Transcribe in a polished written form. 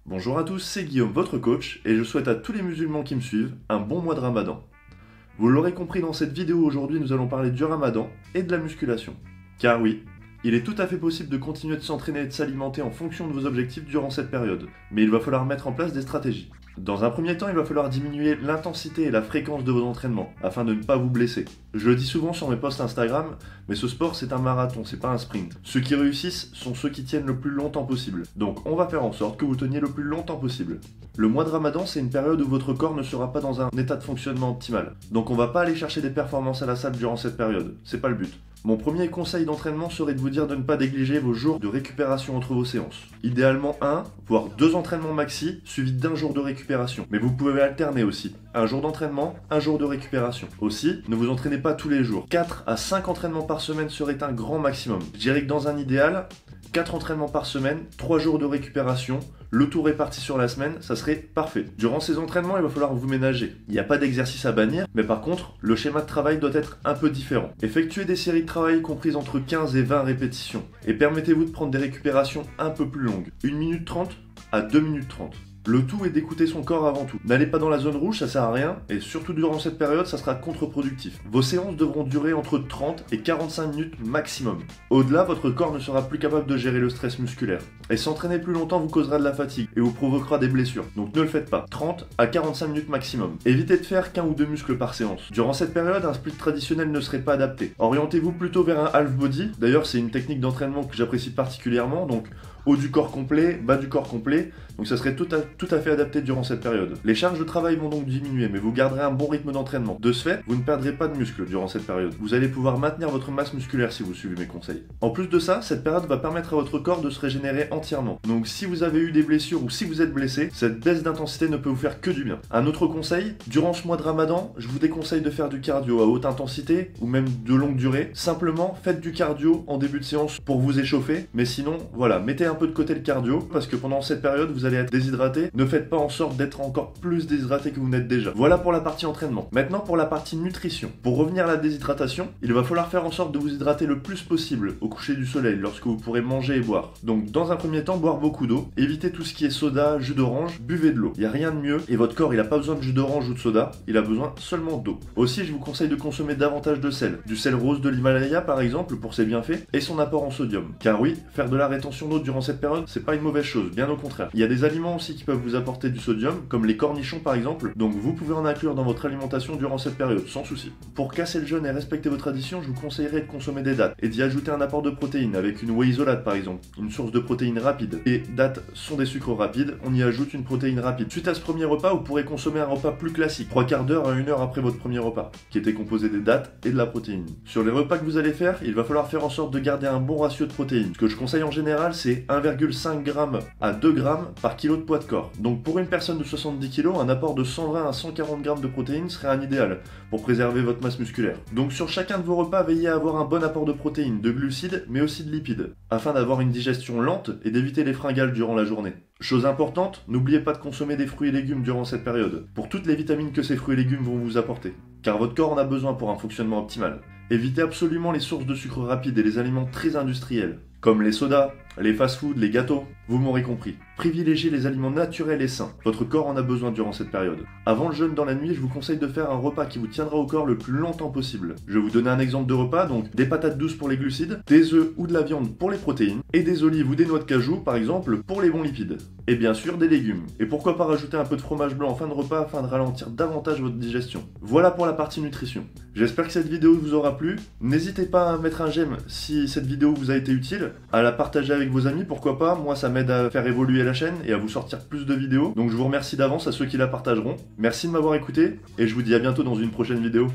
Bonjour à tous, c'est Guillaume, votre coach, et je souhaite à tous les musulmans qui me suivent un bon mois de Ramadan. Vous l'aurez compris dans cette vidéo, aujourd'hui nous allons parler du Ramadan et de la musculation. Car oui, il est tout à fait possible de continuer de s'entraîner et de s'alimenter en fonction de vos objectifs durant cette période, mais il va falloir mettre en place des stratégies. Dans un premier temps, il va falloir diminuer l'intensité et la fréquence de vos entraînements, afin de ne pas vous blesser. Je le dis souvent sur mes posts Instagram, mais ce sport c'est un marathon, c'est pas un sprint. Ceux qui réussissent sont ceux qui tiennent le plus longtemps possible. Donc on va faire en sorte que vous teniez le plus longtemps possible. Le mois de Ramadan, c'est une période où votre corps ne sera pas dans un état de fonctionnement optimal. Donc on va pas aller chercher des performances à la salle durant cette période, c'est pas le but. Mon premier conseil d'entraînement serait de vous dire de ne pas négliger vos jours de récupération entre vos séances. Idéalement 1, voire 2 entraînements maxi, suivis d'un jour de récupération. Mais vous pouvez alterner aussi. Un jour d'entraînement, un jour de récupération. Aussi, ne vous entraînez pas tous les jours. 4 à 5 entraînements par semaine serait un grand maximum. Je dirais que dans un idéal, 4 entraînements par semaine, 3 jours de récupération, le tout réparti sur la semaine, ça serait parfait. Durant ces entraînements, il va falloir vous ménager. Il n'y a pas d'exercice à bannir, mais par contre, le schéma de travail doit être un peu différent. Effectuez des séries de travail comprises entre 15 et 20 répétitions, et permettez-vous de prendre des récupérations un peu plus longues, 1 minute 30 à 2 minutes 30. Le tout est d'écouter son corps avant tout. N'allez pas dans la zone rouge, ça sert à rien, et surtout durant cette période, ça sera contre-productif. Vos séances devront durer entre 30 et 45 minutes maximum. Au-delà, votre corps ne sera plus capable de gérer le stress musculaire. Et s'entraîner plus longtemps vous causera de la fatigue et vous provoquera des blessures. Donc ne le faites pas. 30 à 45 minutes maximum. Évitez de faire qu'un ou deux muscles par séance. Durant cette période, un split traditionnel ne serait pas adapté. Orientez-vous plutôt vers un half body. D'ailleurs, c'est une technique d'entraînement que j'apprécie particulièrement, donc haut du corps complet, bas du corps complet, donc ça serait tout à fait adapté durant cette période. Les charges de travail vont donc diminuer, mais vous garderez un bon rythme d'entraînement. De ce fait, vous ne perdrez pas de muscles durant cette période. Vous allez pouvoir maintenir votre masse musculaire si vous suivez mes conseils. En plus de ça, cette période va permettre à votre corps de se régénérer entièrement. Donc si vous avez eu des blessures ou si vous êtes blessé, cette baisse d'intensité ne peut vous faire que du bien. Un autre conseil, durant ce mois de Ramadan, je vous déconseille de faire du cardio à haute intensité ou même de longue durée. Simplement, faites du cardio en début de séance pour vous échauffer, mais sinon, voilà, mettez un peu de côté le cardio, parce que pendant cette période, vous allez être déshydraté. Ne faites pas en sorte d'être encore plus déshydraté que vous n'êtes déjà. Voilà pour la partie entraînement. Maintenant, pour la partie nutrition. Pour revenir à la déshydratation, il va falloir faire en sorte de vous hydrater le plus possible au coucher du soleil, lorsque vous pourrez manger et boire. Donc, dans un premier temps, boire beaucoup d'eau. Évitez tout ce qui est soda, jus d'orange, buvez de l'eau. Il n'y a rien de mieux, et votre corps, il n'a pas besoin de jus d'orange ou de soda, il a besoin seulement d'eau. Aussi, je vous conseille de consommer davantage de sel. Du sel rose de l'Himalaya, par exemple, pour ses bienfaits, et son apport en sodium. Car oui, faire de la rétention d'eau durant cette période, c'est pas une mauvaise chose, bien au contraire. Il y a des aliments aussi qui peuvent vous apporter du sodium, comme les cornichons par exemple, donc vous pouvez en inclure dans votre alimentation durant cette période, sans souci. Pour casser le jeûne et respecter vos traditions, je vous conseillerais de consommer des dattes, et d'y ajouter un apport de protéines, avec une whey isolate par exemple, une source de protéines rapide. Et dattes sont des sucres rapides, on y ajoute une protéine rapide. Suite à ce premier repas, vous pourrez consommer un repas plus classique, 3/4 d'heure à 1 heure après votre premier repas, qui était composé des dattes et de la protéine. Sur les repas que vous allez faire, il va falloir faire en sorte de garder un bon ratio de protéines. Ce que je conseille en général, c'est 1,5 g à 2 g par kilo de poids de corps. Donc pour une personne de 70 kg, un apport de 120 à 140 g de protéines serait un idéal pour préserver votre masse musculaire. Donc sur chacun de vos repas, veillez à avoir un bon apport de protéines, de glucides, mais aussi de lipides, afin d'avoir une digestion lente et d'éviter les fringales durant la journée. Chose importante, n'oubliez pas de consommer des fruits et légumes durant cette période, pour toutes les vitamines que ces fruits et légumes vont vous apporter, car votre corps en a besoin pour un fonctionnement optimal. Évitez absolument les sources de sucre rapide et les aliments très industriels, comme les sodas, les fast-foods, les gâteaux, vous m'aurez compris. Privilégiez les aliments naturels et sains, votre corps en a besoin durant cette période. Avant le jeûne dans la nuit, je vous conseille de faire un repas qui vous tiendra au corps le plus longtemps possible. Je vais vous donner un exemple de repas, donc des patates douces pour les glucides, des œufs ou de la viande pour les protéines, et des olives ou des noix de cajou par exemple pour les bons lipides. Et bien sûr des légumes. Et pourquoi pas rajouter un peu de fromage blanc en fin de repas afin de ralentir davantage votre digestion. Voilà pour la partie nutrition. J'espère que cette vidéo vous aura plu. N'hésitez pas à mettre un j'aime si cette vidéo vous a été utile, à la partager avec vos amis, pourquoi pas, moi ça m'aide à faire évoluer la chaîne et à vous sortir plus de vidéos, donc je vous remercie d'avance à ceux qui la partageront. Merci de m'avoir écouté, et je vous dis à bientôt dans une prochaine vidéo.